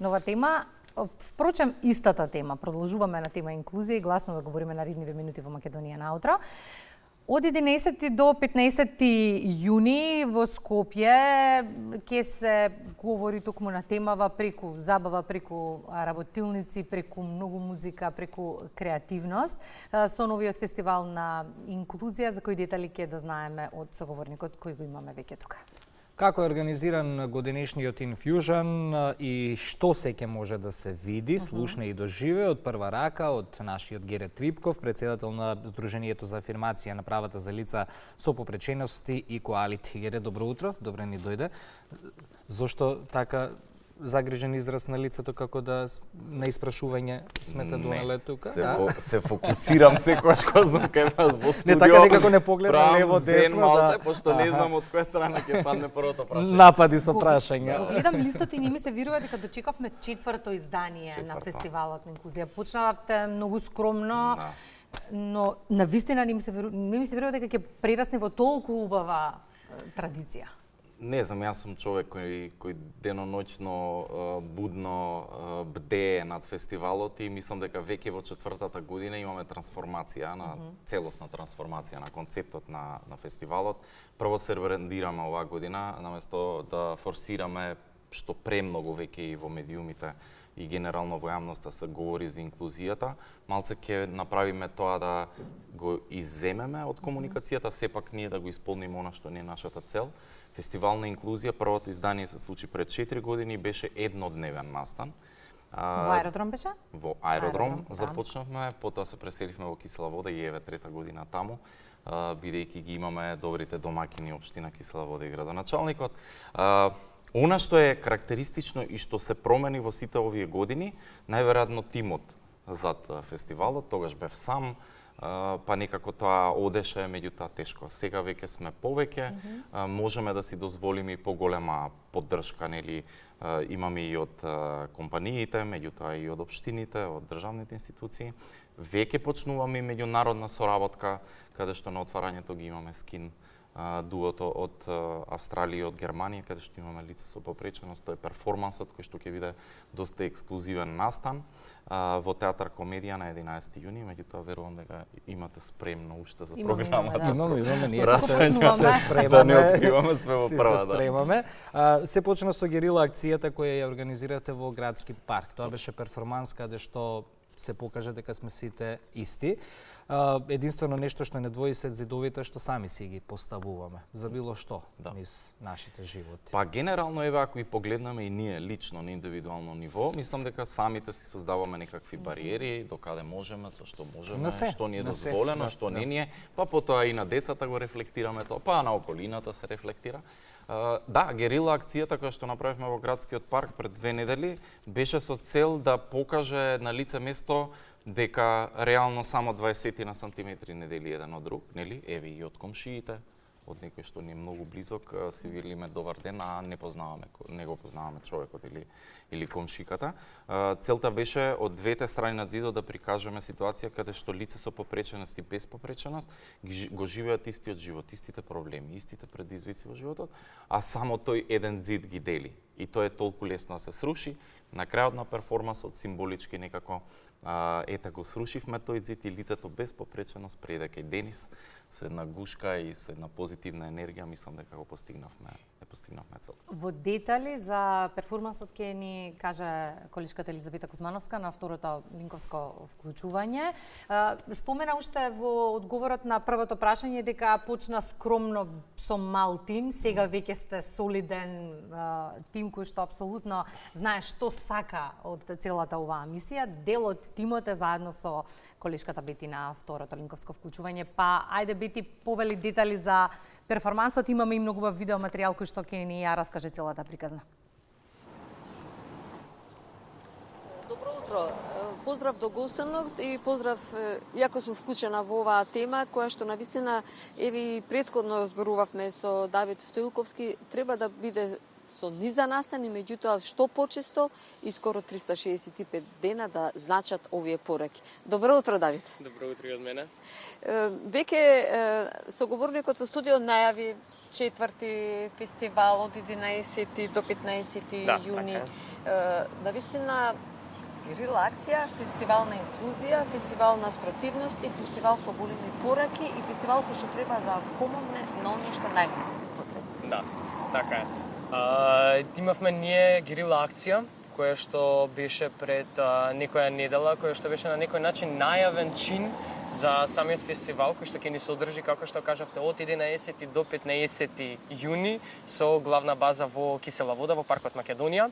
Нова тема. Впрочем, истата тема. Продолжуваме на тема инклузија и гласно да говориме на наредниве минути во Македонија наутро. Од 11 до 15 јуни во Скопје ќе се говори токму на темава преку забава, преку работилници, преку многу музика, преку креативност со новиот фестивал на инклузија, за кои детали ќе дознаеме од соговорникот кој го имаме веќе тука. Како е организиран годинешниот Infusion и што сеќе може да се види, слушне и доживе од прва рака од нашиот Гере Трипков, председател на Сдруженијето за афирмација на правата за лица со попречености и коалити. Гере, добро утро, добре ни дојде. Зошто така загрижен израз на лицето, како да на испрашување смета доеле тука? Се фокусирам секогаш кога сум кај вас во студио. Не така некако не погледа лево десно, да. Пошто не знам од која страна ќе падне првото прашање. Напади со прашања. Гледам листот и не ми се верува дека дочекавме четврто издание на фестивалот на инклузија. Почнавте многу скромно, но навистина не ми се верува дека ќе прерасне во толку убава традиција. Не знам, јас сум човек кој деноноќно будно бдее над фестивалот и мислам дека веќе во четвртата година имаме трансформација, на целосна трансформација на концептот на фестивалот. Прво се ребрандираме оваа година, наместо да форсираме што премногу веќе и во медиумите и генерално во јавноста се говори за инклузијата, малце ќе направиме тоа да го изземеме од комуникацијата, сепак ние да го исполниме она што не е нашата цел. Фестивал на инклузија, првото издание се случи пред 4 години и беше еднодневен настан. Во аеродром беше? Во аеродром започнавме, потоа се преселивме во Кисела Вода и еве трета година таму, бидејќи ги имаме добрите домакини општина Кисела Вода и градоначалникот. Она што е карактеристично и што се промени во сите овие години, најверојатно тимот зад фестивалот, тогаш бев сам, па некако тоа одеше, меѓутоа тешко. Сега веќе сме повеќе, можеме да си дозволиме и поголема поддршка, нели, имаме и од компаниите, меѓутоа и од општините, од државните институции. Веќе почнуваме и меѓународна соработка, каде што на отварањето ги имаме скин дуото од Австралија и од Германија, каде што имаме лица со попреченост. Тој е перформансот кој што ќе биде доста ексклузивен настан во Театар Комедија на 11 јуни, меѓутоа верувам дека имате спремно уште за програмата. Имаме, ние се спремаме. Да не откриваме све во прва, да. Спремаме. Се почна со герила акцијата која ја организирате во Градски парк. Тоа беше перформанс каде што се покажа дека сме сите исти. Единствено нешто што не двои се зидовите што сами си ги поставуваме за било што низ нашите животи. Па генерално еве ако и погледнеме и ние лично на индивидуално ниво, мислам дека самите си создаваме некакви бариери до каде можеме, со што можеме, што ни е дозволено, што не ни е, па потоа и на децата го рефлектираме тоа, па на околината се рефлектира. Да, герила акцијата која што направивме во Градскиот парк пред 2 недели беше со цел да покаже на лице место дека реално само 20 на сантиметри не дели еден од друг, нели? Еве и од комшиите, од некој што ни е многу близок, си велиме добар ден, а не го познаваме човекот или комшиката. Целта беше од двете страни на зидот да прикажеме ситуација каде што лице со попреченост и без попреченост го живеат истиот живот, истите проблеми, истите предизвици во животот, а само тој еден зид ги дели. И тоа е толку лесно да се сруши. На крајот на перформансот символички некако ета го срушивме тој зид и лицето без попреченост преде кај Денис со една гушка и со една позитивна енергија, мислам дека го постигнавме цел. Во детали за перформансот ќе ни каже колешката Елизабета Кузмановска на второто линковско вклучување. Спомена уште во одговорот на првото прашање дека почна скромно со мал тим, сега веќе сте солиден тим кој што апсолутно знае што сака од целата оваа мисија. Дел од тимот е заедно со колешката Бети на второто линковско вклучување. Па ајде Бети, повели детали за перформансот, имаме и многу убав видеоматеријал кој што ќе ни ја раскаже целата приказна. Добро утро. Поздрав до гостинот и поздрав иако сум вклучена во оваа тема која што навистина еве и претходно зборувавме со Давид Стоилковски, треба да биде со низа настани, меѓутоа што почесто и скоро 365 дена да значат овие пораки. Добро утро, Давид. Добро утро и од мене. Веќе соговорникот во студио најави 4 фестивал од 11 до 15 јуни. Навистина герила акција, фестивал на инклузија, фестивал на спротивност и фестивал со големи пораки и фестивал кој што треба да помогне на оние што најмногу потребни. Да, така е. Имавме ние герила акција, која што беше пред некоја недела, која што беше на некој начин најавен чин за самиот фестивал, кој што ќе ни се одржи, како што кажавте, од 11 до 15 јуни со главна база во Кисела вода во паркот Македонија.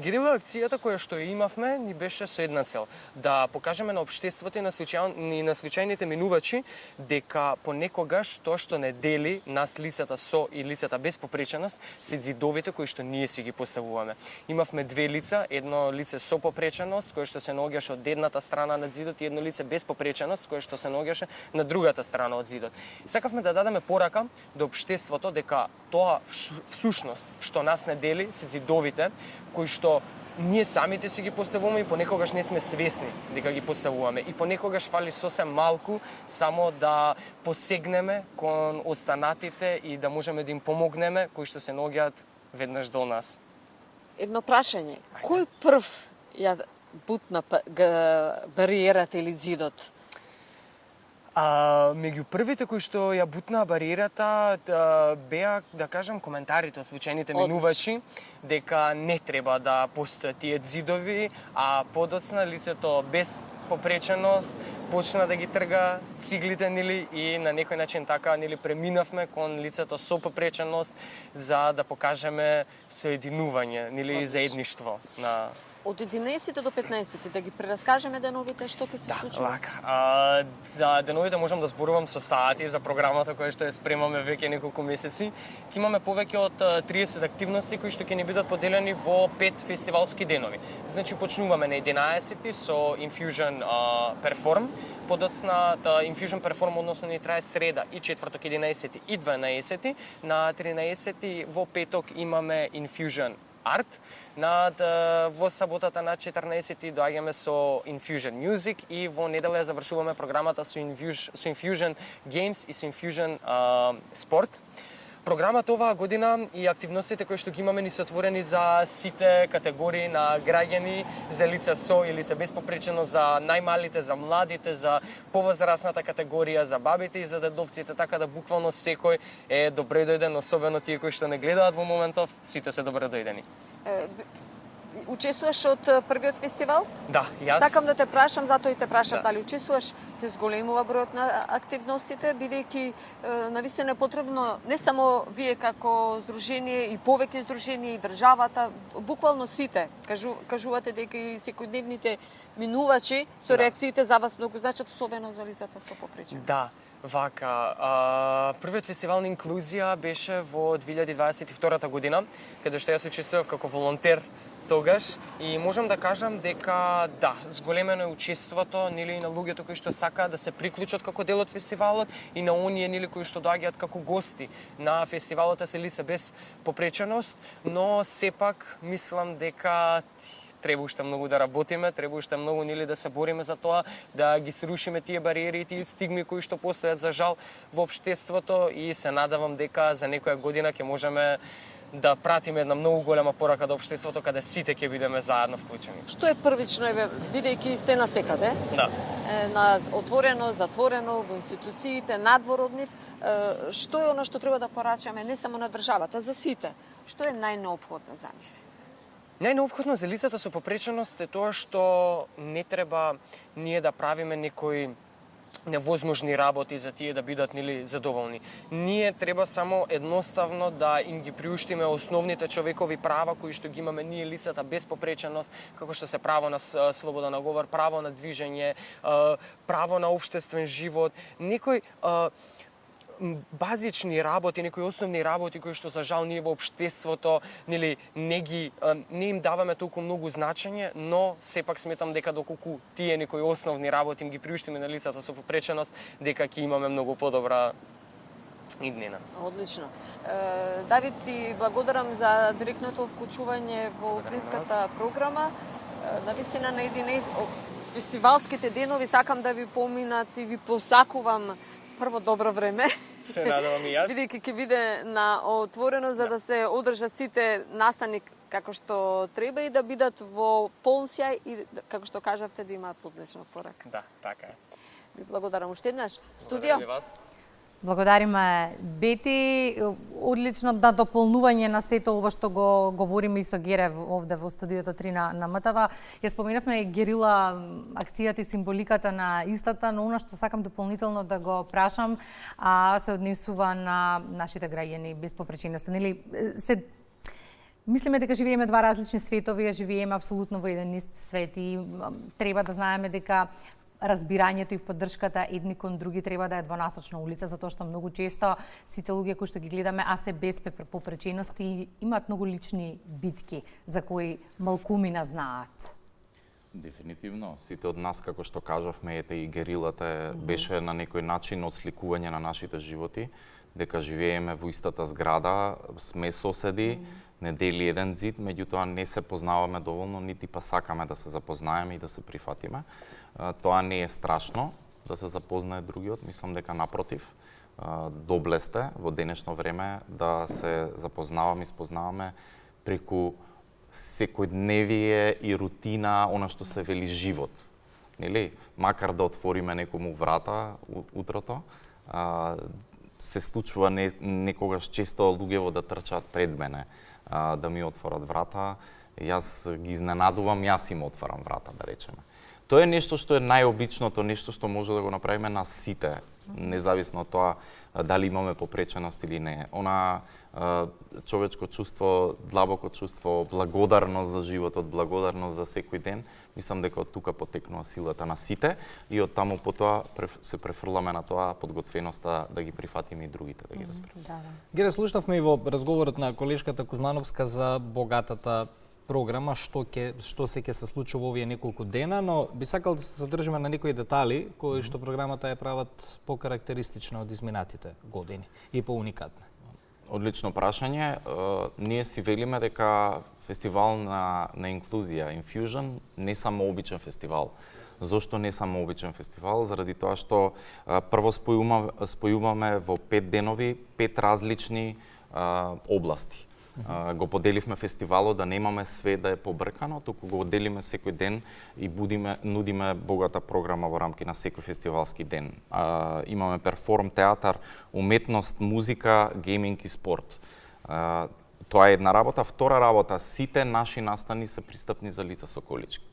Герила акцијата која што ја имавме ни беше со една цел, да покажеме на општеството и на случајните минувачи дека понекогаш тоа што не дели нас лицата со и лицата без попреченост се ѕидовите кои што ние си ги поставуваме. Имавме две лица, едно лице со попреченост кое што се наоѓаше од едната страна на ѕидот и едно лице без попреченост кое што се наоѓаше на другата страна од зидот. Сакавме да дадеме порака до општеството дека тоа всушност што нас не дели се ѕидовите кои што ние самите си ги поставуваме и понекогаш не сме свесни дека ги поставуваме и понекогаш фали сосем малку само да посегнеме кон останатите и да можеме да им помогнеме кои што се наоѓаат веднаш до нас. Едно прашање. Кој прв ја бутна бариерата или ѕидот? Меѓу првите кои што ја бутна бариерата беа, да кажам, коментарите од случајните минувачи дека не треба да постојат тие ѕидови, а подоцна лицето без попреченост почна да ги трга циглите нели и на некој начин така нели преминавме кон лицето со попреченост за да покажеме соединување нели и заедништво на Од 11 до 15 да ги прераскажеме деновите што ќе се случи? Да, за деновите можам да зборувам со сати за програмата која што ја спремаме веќе неколку месеци. Ќе имаме повеќе од 30 активности кои што ќе ни бидат поделени во 5 фестивалски денови. Значи почнуваме на 11 со Infusion Perform, подоцна Infusion Perform односно ни трае среда и четврток 11 и 12, на 13 во петок имаме Infusion Art. Во саботата на 14 доаѓаме со Infusion Music и во недела ја завршуваме програмата со Infusion Games и со Infusion Sport. Програмата оваа година и активностите кои што ги имаме ни се отворени за сите категории на граѓани, за лица со и лица без попреченост, за најмалите, за младите, за повозрасната категорија, за бабите и за дедовците, така да буквално секој е добре дојден, особено тие кои што не гледаат во моментов, сите се добре дојдени. Учествуваш од првиот фестивал? Да, јас... Сакам да те прашам, затоа и те прашам, дали учествуваш, се зголемува бројот на активностите, бидејќи навистина е потребно не само вие како здружение и повеќе здружение и државата, буквално сите, кажувате дека и секојдневните минувачи со реакциите за вас многу значат, особено за лицата со попреченост. Да. Вака, првиот фестивал на инклузија беше во 2022 година, каде што јас учествував како волонтер тогаш и можам да кажам дека да, зголемено е учеството нели на луѓето кои што сакаат да се приклучат како дел од фестивалот и на оние нели кои што доаѓаат како гости на фестивалот се лица без попреченост, но сепак мислам дека треба уште многу да работиме, треба уште многу нели да се бориме за тоа, да ги срушиме тие бариери и тие стигми кои што постојат за жал во општеството и се надевам дека за некоја година ќе можеме да пратиме една многу голема порака до општеството каде сите ќе бидеме заедно вклучени. Што е првично, бидејќи сте на секаде? Да. На отворено, затворено, во институциите, надвор од нив, што е она што треба да порачаме не само на државата, за сите? Што е најнеопходно за нив? Најнеопходно за лицата со попреченост е тоа што не треба ние да правиме некои невозможни работи за тие да бидат нели задоволни. Ние треба само едноставно да им ги приуштиме основните човекови права кои што ги имаме ние лицата без попреченост, како што се право на слобода на говор, право на движење, право на општествен живот, некој базични работи, некои основни работи кои што за жал ние во општеството нели не им даваме толку многу значење, но сепак сметам дека доколку тие некои основни работи им ги приуштиме на лицата со попреченост, дека ќе имаме многу подобра иднина. Одлично. Давид, ти благодарам за директното вклучување во утринската програма. Навистина на 11 фестивалските денови сакам да ви поминат и ви посакувам прво добро време. Се надевам и јас. Бидејќи ќе биде на отворено за да се одржат сите настани како што треба и да бидат во полн сјај и како што кажавте да имаат одлична порака. Да, така е. Ви благодарам уште еднаш. Благодарам Студио. и вас. Благодариме, Бети. Одлично да дополнување на сето ова што го говориме и со Гере овде во студиото 3 на МТВ. Ја споменавме Герила акцијата и символиката на истата, но она што сакам дополнително да го прашам, се однесува на нашите граѓани без попреченост. Нели мислиме дека живееме два различни светови, а живееме апсолутно во еден ист свет и треба да знаеме дека разбирањето и поддршката едни кон други треба да е двонасочна улица, затоа што многу често сите луѓе кои што ги гледаме, а се без попречености, имаат многу лични битки за кои малкумина знаат. Дефинитивно. Сите од нас, како што кажавме, ете и Герилата беше на некој начин отсликување на нашите животи, дека живееме во истата зграда, сме соседи, не дели еден зид, меѓутоа не се познаваме доволно, нити па сакаме да се запознаеме и да се прифатиме. Тоа не е страшно да се запознае другиот, мислам дека напротив, добле сте во денешно време да се запознаваме и спознаваме преку секојдневие и рутина, она што се вели живот. Нели? Макар да отвориме некому врата утрото, се случува некогаш често луѓево да трчаат пред мене, да ми отворат врата, јас ги изненадувам, јас им отварам врата, да речеме. Тоа е нешто што е најобичното, нешто што може да го направиме на сите, независно од тоа дали имаме попреченост или не. Она човечко чувство, длабоко чувство, благодарност за животот, благодарност за секој ден, мислам дека од тука потекнува силата на сите и од таму потоа се префрламе на тоа подготвеноста да ги прифатиме и другите да ги разберат. Гере, слушнавме и во разговорот на колешката Кузмановска за богатата програма, што се ќе се случи во овие неколку дена, но би сакал да се задржиме на некои детали кои што програмата ја прават покарактеристична од изминатите години и поуникатна. Одлично прашање. Ние си велиме дека фестивал на инклузија, Infusion, не само обичен фестивал. Зошто не само обичен фестивал? Заради тоа што прво спојуваме во 5 денови 5 различни области. Го поделивме фестивалот да немаме све да е побркано, туку го делиме секој ден и нудиме богата програма во рамки на секој фестивалски ден. Имаме перформ, театар, уметност, музика, гейминг и спорт. Тоа е една работа. Втора работа, сите наши настани се пристапни за лица со колички.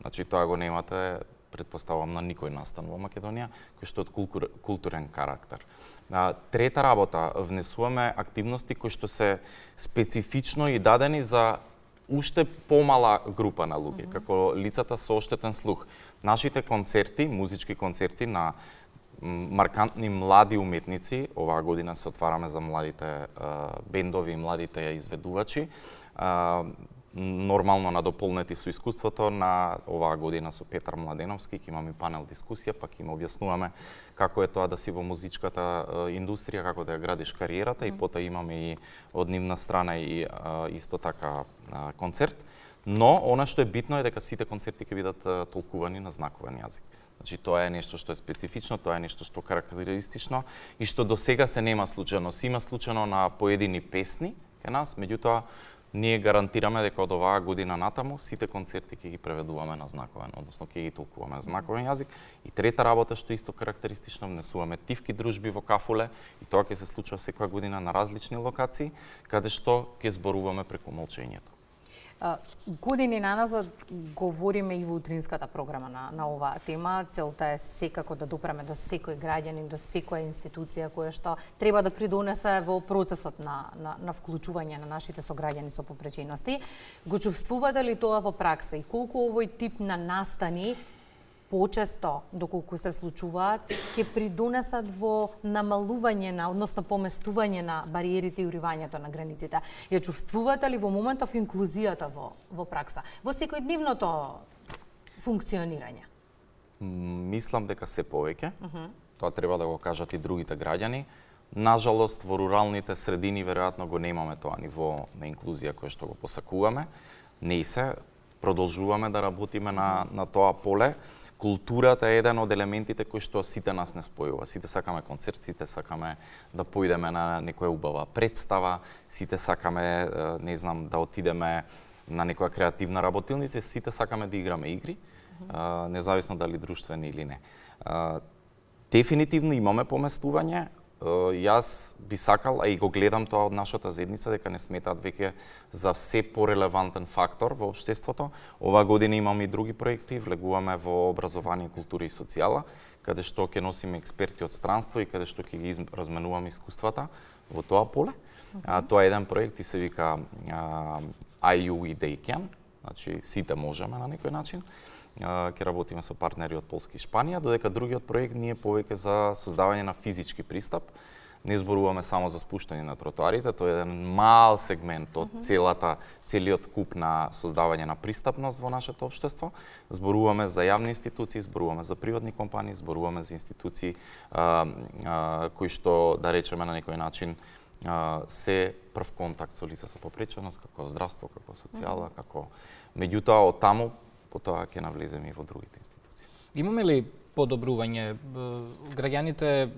Значи тоа го немате, претпоставувам, на никој настан во Македонија, кој што е од културен карактер. Трета работа, внесуваме активности кои што се специфично и дадени за уште помала група на луѓе, како лицата со оштетен слух. Нашите концерти, музички концерти на маркантни млади уметници, оваа година се отвараме за младите бендови и младите изведувачи, нормално надополнети со искуството на оваа година со Петар Младеновски, ќе имаме панел дискусија, па ќе им објаснуваме како е тоа да си во музичката индустрија, како да ја градиш кариерата и потоа имаме и од нивна страна и исто така концерт. Но она што е битно е дека сите концерти ќе бидат толкувани на знаковен јазик. Значи тоа е нешто што е специфично, тоа е нешто што е карактеристично и што до сега се нема случајно. Се има случајно на поедини песни кај нас, меѓутоа ние гарантираме дека од оваа година натаму сите концерти ќе ги преведуваме на знаковен, односно ќе ги толкуваме на знаковен јазик. И трета работа што исто карактеристично, внесуваме тивки дружби во Кафуле и тоа ќе се случува секоја година на различни локации, каде што ќе зборуваме преку молчењето. Години наназад говориме и во утринската програма на оваа тема. Целта е секако да допреме до секој граѓанин, до секоја институција која што треба да придонесе во процесот на вклучување на нашите сограѓани со попречености. Го чувствувате ли тоа во пракса и колку овој тип на настани почесто, доколку се случуваат, ќе придонесат во намалување на, односно поместување на бариерите и уривањето на границите? Ја чувствувате ли во моментов инклузијата во пракса, во секојдневното функционирање? Мислам дека се повеќе. Тоа треба да го кажат и другите граѓани. Нажалост, во руралните средини веројатно го немаме тоа ниво на инклузија кое што го посакуваме. Не и се, продолжуваме да работиме на тоа поле. Културата е еден од елементите кои што сите нас не спојува. Сите сакаме концерт, сите сакаме да поидеме на некоја убава представа, сите сакаме, не знам, да отидеме на некоја креативна работилница, сите сакаме да играме игри, независно дали друштвени или не. Дефинитивно имаме поместување. Јас би сакал, а и го гледам тоа од нашата заедница, дека не сметаат веќе за се порелевантен фактор во општеството. Оваа година имаме и други проекти, влегуваме во образование, култура и социјала, каде што ќе носиме експерти од странство и каде што ќе ги разменуваме искуствата во тоа поле. Тоа е еден проект и се вика IU и They Can, значи сите можеме на некој начин. Ќе работиме со партнери од Полска и Шпанија, додека другиот проект ние повеќе за создавање на физички пристап. Не зборуваме само за спуштање на тротоарите, тоа е еден мал сегмент од целиот куп на создавање на пристапност во нашето општество. Зборуваме за јавни институции, зборуваме за приватни компании, зборуваме за институции кои што, да речеме на некој начин, се прв контакт со лица со попреченост, како здравство, како социјала, како... Меѓутоа, од таму, потоа ќе навлеземе и во другите институции. Имаме ли подобрување? Граѓаните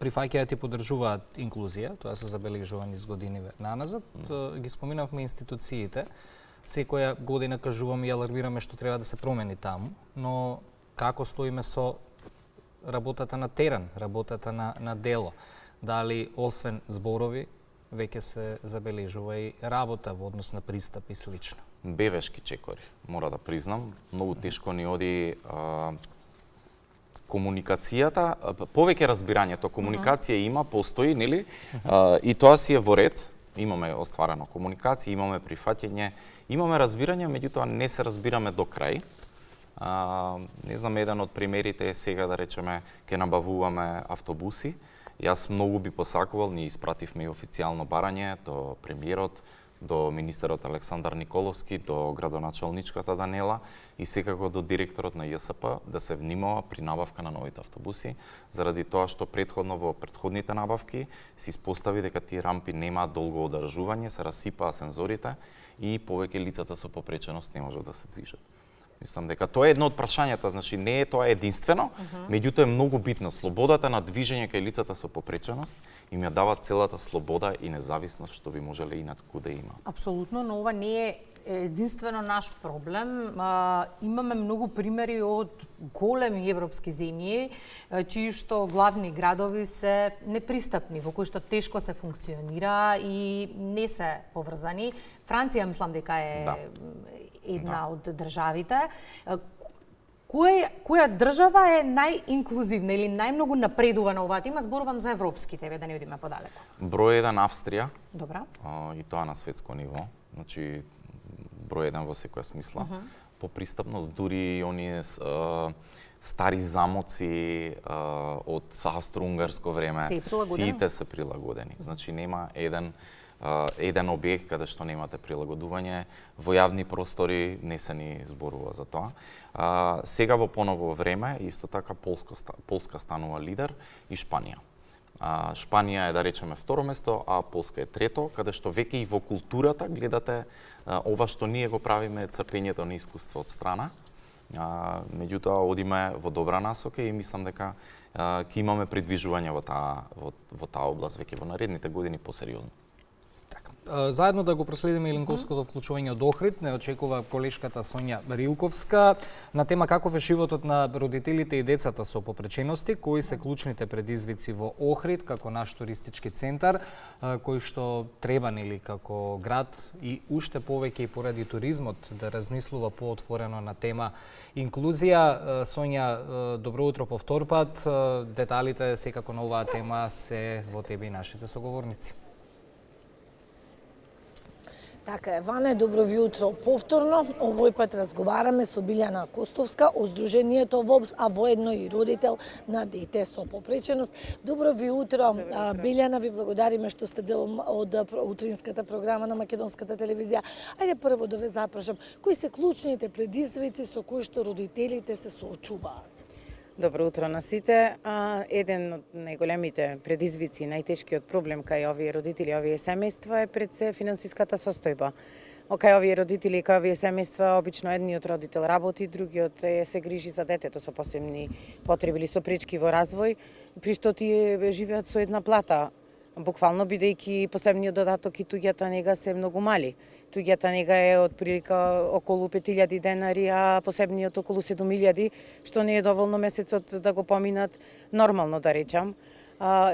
прифаќаат и поддржуваат инклузија, тоа се забележува низ години наназад. Ги споминавме институциите. Секоја година кажуваме и алармираме што треба да се промени таму, но како стоиме со работата на терен, работата на дело? Дали освен зборови веќе се забележува и работа во однос на пристап и слично? Бевешки чекори, мора да признам. Многу тешко ни оди комуникацијата, повеќе разбирањето. Комуникација има, постои, нели? И тоа си е во ред. Имаме остварено комуникација, имаме прифаќање, имаме разбирање, меѓутоа не се разбираме до крај. Не знам, еден од примерите е сега, да речеме, ќе набавуваме автобуси. Јас многу би посакувал, ние испративме и официјално барање до премиерот, до министерот Александар Николовски, до градоначалничката Данела и секако до директорот на ЈСП да се внимава при набавка на новите автобуси, заради тоа што претходно во претходните набавки се испостави дека тие рампи немаат долго одржување, се расипаа сензорите и повеќе лицата со попреченост не можат да се движат. Мислам дека тоа е едно од прашањата, значи не е тоа единствено, меѓутоа е многу битно. Слободата на движење кај лицата со попреченост им ја дава целата слобода и независност што би можеле инатку да има. Апсолутно, но ова не е единствено наш проблем. Имаме многу примери од големи европски земји, чии што главни градови се непристапни, во кои што тешко се функционира и не се поврзани. Франција мислам дека е една од државите. Која држава е најинклузивна или најмногу напредува на оваа тема? Зборувам за европските, да не одиме подалеку. Број 1 Австрија. Добра. И тоа на светско ниво. Значи број 1 во секоја смисла. По пристапност дури и оние стари замоци од австро-унгарско време, сите се прилагодени. Значи нема еден објект каде што немате прилагодување. Во јавни простори не се ни зборува за тоа. Сега во поново време, исто така Полска станува лидер и Шпанија. Шпанија е, да речеме, второ место, а Полска е трето, каде што веќе и во културата гледате ова што ние го правиме црпењето на искуство од страна. Меѓутоа одиме во добра насока и мислам дека ќе имаме придвижување во таа област веќе во наредните години посериозно. Заедно да го проследиме и линковското вклучување од Охрид, не очекува колешката Сонја Рилковска на тема каков е животот на родителите и децата со попречености, кои се клучните предизвици во Охрид како наш туристички центар, кој што треба нели како град и уште повеќе и поради туризмот да размислува поотворено на тема инклузија. Сонја, добро утро по втор пат. Деталите секако на оваа тема се во тебе и нашите соговорници. Така е, Ване, добро ви утро повторно. Овој пат разговараме со Билјана Костовска од Сдруженијето ВОБС, а воедно и родител на дете со попреченост. Добро ви утро, Билјана, ви благодариме што сте дел од утринската програма на Македонската телевизија. Ајде прво да ве запрашам, кои се клучните предизвици со кои што родителите се соочуваат? Добро утро на сите. Еден од најголемите предизвици, најтешкиот проблем кај овие родители, овие семејства е пред се финансиската состојба. кај овие родители и кај овие семејства, обично едниот родител работи, другиот се грижи за детето со посебни потреби или со пречки во развој, при што тие живеат со една плата. Буквално бидејќи посебниот додаток и туѓата нега се многу мали. Туѓата нега е од прилика околу 5000 денари, а посебниот околу 7000, што не е доволно месецот да го поминат нормално, да речам.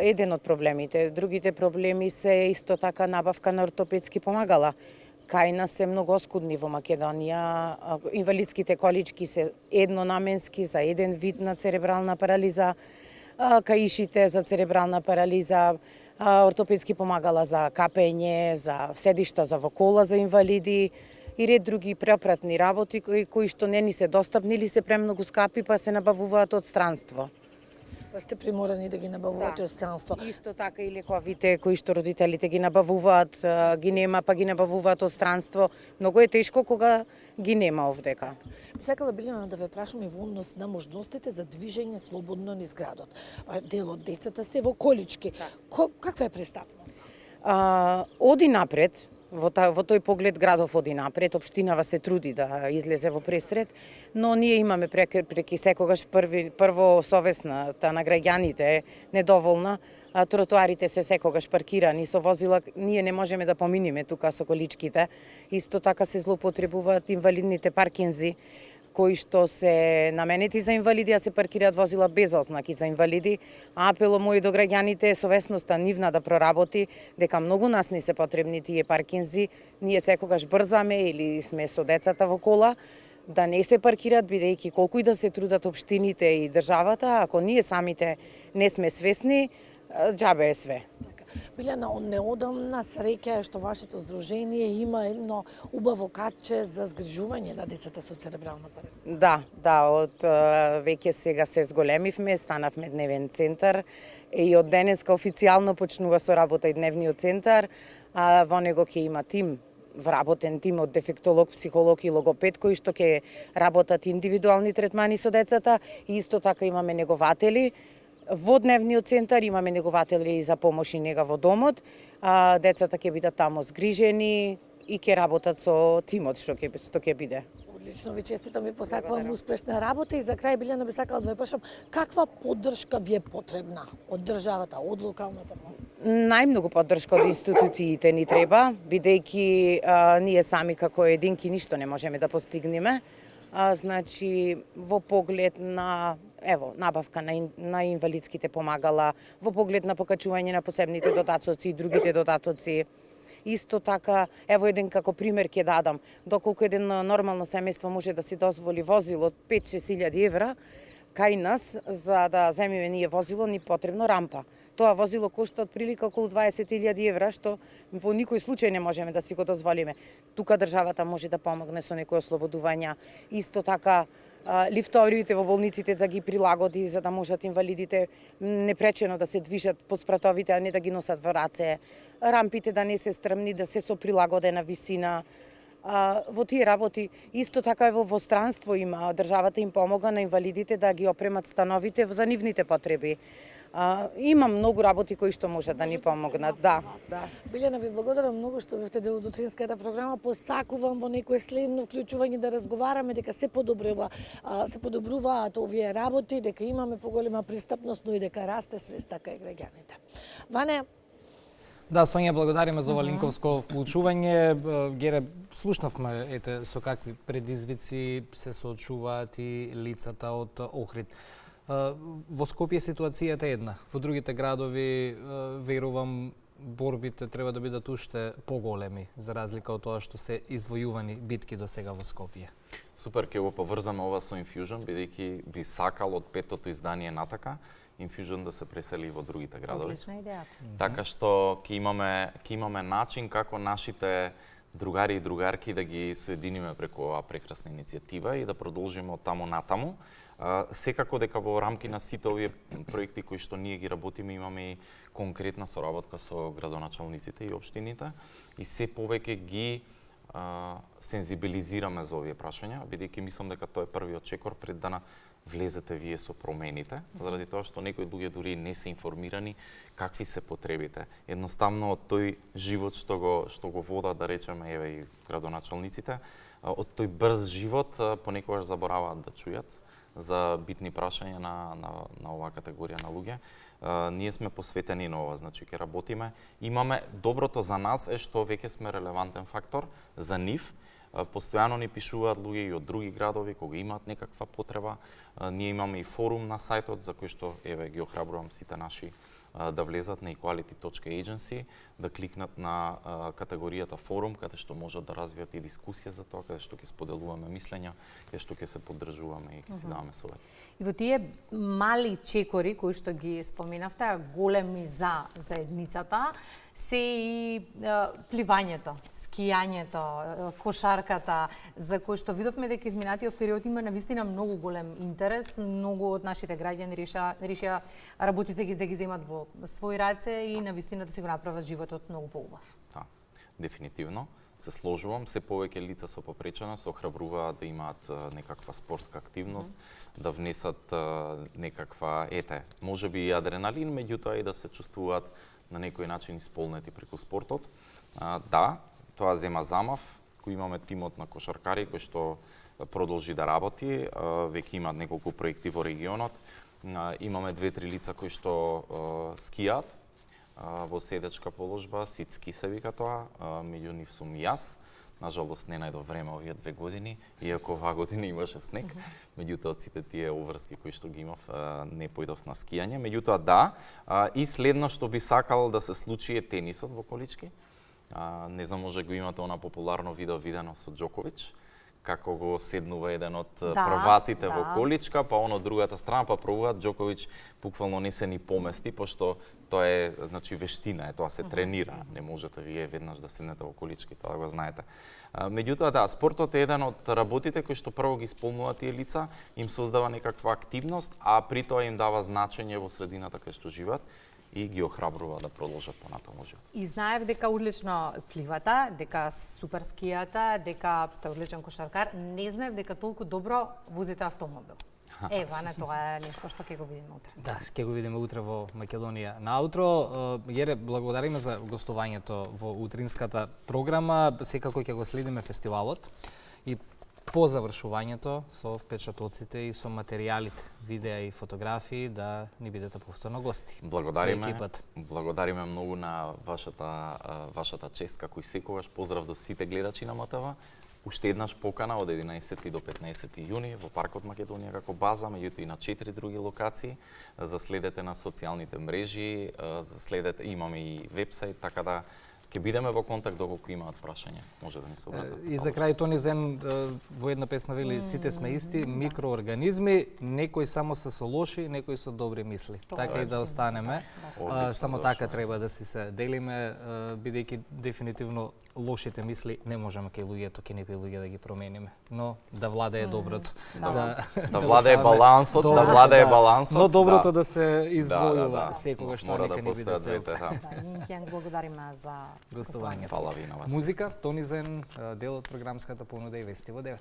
Еден од проблемите. Другите проблеми се исто така набавка на ортопедски помагала. Кај нас се многу оскудни во Македонија. Инвалидските колички се еднонаменски за еден вид на церебрална парализа, каишите за церебрална парализа, ортопедски помагала за капење, за седишта за во кола за инвалиди и ред други препратни работи кои што не ни се достапни или се премногу скапи, па се набавуваат од странство. Па сте приморани да ги набавувате од странство. Исто така и лековите кои што родителите ги набавуваат, ги нема, па ги набавуваат од странство. Многу е тешко кога ги нема овдека. Сакала Билјана да ве прашам и во однос на можностите за движење слободно низ градот. Дел од децата се во колички. Каква е престапност? Оди напред, во тој поглед градов оди напред, општинава се труди да излезе во пресред, но ние имаме преки секогаш прво совесната на граѓаните е недоволна, тротоарите се секогаш паркирани со возила, ние не можеме да поминиме тука со количките. Исто така се злоупотребуваат инвалидните паркинзи, кои што се наменети за инвалиди, а се паркираат возила без ознаки за инвалиди. Апело мој до граѓаните е совесноста нивна да проработи, дека многу нас не се потребни тие паркинзи. Ние секогаш брзаме или сме со децата во кола, да не се паркираат, бидејќи колку и да се трудат општините и државата, ако ние самите не сме свесни, џабе е све. Билјана, неодамна среќа е што вашето здружение има едно убаво катче за згрижување на децата со церебрална парализа. Да, од веќе сега се зголемивме, станавме дневен центар и од денеска официјално почнува со работа и дневниот центар. Во него ќе има тим, вработен тим од дефектолог, психолог и логопед кои што ќе работат индивидуални третмани со децата и исто така имаме негователи. Во дневниот центар имаме негователи за помош и нега во домот. Децата ќе бидат тамо згрижени и ќе работат со тимот што ќе биде. Одлично, ви честитам, ви посакувам успешна работа и за крај Билјана би сакала да ве прашам каква поддршка ви е потребна од државата, од локалната власт? Најмногу поддршка од институциите ни треба, бидејќи ние сами како единки ништо не можеме да постигнеме. Значи, во поглед на набавка на инвалидските помагала, во поглед на покачување на посебните додатоци и другите додатоци. Исто така, еден како пример ќе дадам, доколку еден нормално семејство може да си дозволи возило од 5-6 евра, кај нас, за да земиме ние возило, ни потребно рампа. Тоа возило кошта од прилика околу 20.000 евра, што во никој случај не можеме да си го дозволиме. Тука државата може да помогне со некои ослободувања. Исто така, лифториите во болниците да ги прилагоди, за да можат инвалидите непречено да се движат по спратовите, а не да ги носат во раце. Рампите да не се стрмни, да се со прилагодена висина. Во тие работи, исто така во странство има, државата им помога на инвалидите да ги опремат становите за нивните потреби. Има многу работи кои што можат да ни помогнат, да. Билјана, ви благодарам многу што бевте дел од утринската програма. Посакувам во некое следно вклучување да разговараме дека се подобруваат овие работи, дека имаме поголема пристапност, но и дека расте свеста кај граѓаните. Ване, Да, Сонја, благодариме за ова линковско вклучување. Гере, слушнавме со какви предизвици се соочуваат и лицата од Охрид. Во Скопје ситуацијата е една. Во другите градови, верувам, борбите треба да бидат уште поголеми, за разлика од тоа што се извојувани битки до сега во Скопје. Супер, ќе го поврзаме ова со Infusion, бидејќи би сакал од петото издание натака Infusion да се пресели во другите градови. Одлична идеја. Така што ќе имаме начин како нашите другари и другарки да ги соединиме преку оваа прекрасна иницијатива и да продолжиме од таму натаму. Секако дека во рамки на сите овие проекти кои што ние ги работиме имаме и конкретна соработка со градоначалниците и општините и се повеќе ги сензибилизираме за овие прашања, бидејќи мислам дека тоа е првиот чекор пред да влезете вие со промените, заради тоа што некои луѓе дури не се информирани какви се потребите. Едноставно од тој живот што го водат, да речеме, еве и градоначалниците, од тој брз живот понекогаш забораваат да чујат за битни прашања на оваа категорија на луѓе. Ние сме посветени на ова, значи ќе работиме. Имаме, доброто за нас е што веќе сме релевантен фактор за нив. Постојано ни пишуваат луѓе и од други градови кога имаат некаква потреба. Ние имаме и форум на сајтот за кој што еве ги охрабрувам сите наши да влезат на equality.agency, да кликнат на категоријата форум, каде што можат да развијат и дискусија за тоа, каде што ќе споделуваме мислења, каде што ќе се поддржуваме и ќе си даваме совет. И во тие мали чекори кои што ги споменавте, големи за заедницата, се и пливањето, скијањето, кошарката, за кои што видовме дека изминатиот период има навистина многу голем интерес. Многу од нашите граѓани решија работите да ги земат во своји раце и навистина да си го направат животот многу поубав. Да, дефинитивно. Се сложувам, се повеќе лица со попреченост се охрабруваат да имаат некаква спортска активност, да внесат некаква можеби и адреналин, меѓутоа и да се чувствуваат на некој начин исполнети преку спортот. Да, тоа зема замав, кој имаме тимот на кошаркари кој што продолжи да работи, веќе имаат неколку проекти во регионот. Имаме 2-3 лица кои што скијат во седечка положба, ситски се вика тоа, меѓу нив сум јас. Нажалост не најдов време овие 2 години, иако оваа година имаше снег. Меѓутоа од сите тие уврски кои што ги имав, не појдов на скијање. Меѓутоа да, и следно што би сакал да се случи е тенисот во колички. Не знам, може го имате она популарно видео видено со Џоковиќ, како го седнува еден од прваците во количка, па он од другата страна, па пробуваат. Џоковиќ буквално не се ни помести, пошто тоа е, значи, вештина, тоа се тренира. Не можете вие веднаш да седнете во колички, тоа го знаете. Меѓутоа, да, спортот е еден од работите кои што прво ги исполнуваат тие лица, им создава некаква активност, а при тоа им дава значење во средината кај што живеат и ги охрабрува да продолжат понатаму живот. И знаев дека одлично пливата, дека супер скијата, дека сте одличен кошаркар, не знаев дека толку добро возите автомобил. Ване, тоа е нешто што ќе го видиме утре. Да, ќе го видиме утре во Македонија. Наутро, Гере, благодариме за гостувањето во утринската програма. Секако ќе го следиме фестивалот и по завршувањето со впечатоците и со материјалите, видеа и фотографии да ни бидете повторно гости. Благодариме многу на вашата чест како и секогаш. Поздрав до сите гледачи на МТВ. Уште еднаш покана од 11 до 15 јуни во Паркот Македонија како база, меѓутоа и на 4 други локации. Заследете на социјалните мрежи, имаме и вебсајт, така да ќе бидеме во контакт доколку имаат прашања, може да ни се обратат. И за крај Тони Зен во една песна вели сите сме исти, микроорганизми, некои само се со лоши, некои со добри мисли. Така и да останеме. Само така треба да си се делиме, бидејќи дефинитивно лошите мисли не можеме кај луѓето, кај некои луѓе да ги промениме, но да владее доброто. Да владее балансот, да владее балансот. Но доброто да се издвојува секогаш, тоа нека ни биде целта. Ќе благодариме за гостувањето. Фала ви на вас. Музика, Тони Зен, дел од програмската понуда и вести во 9.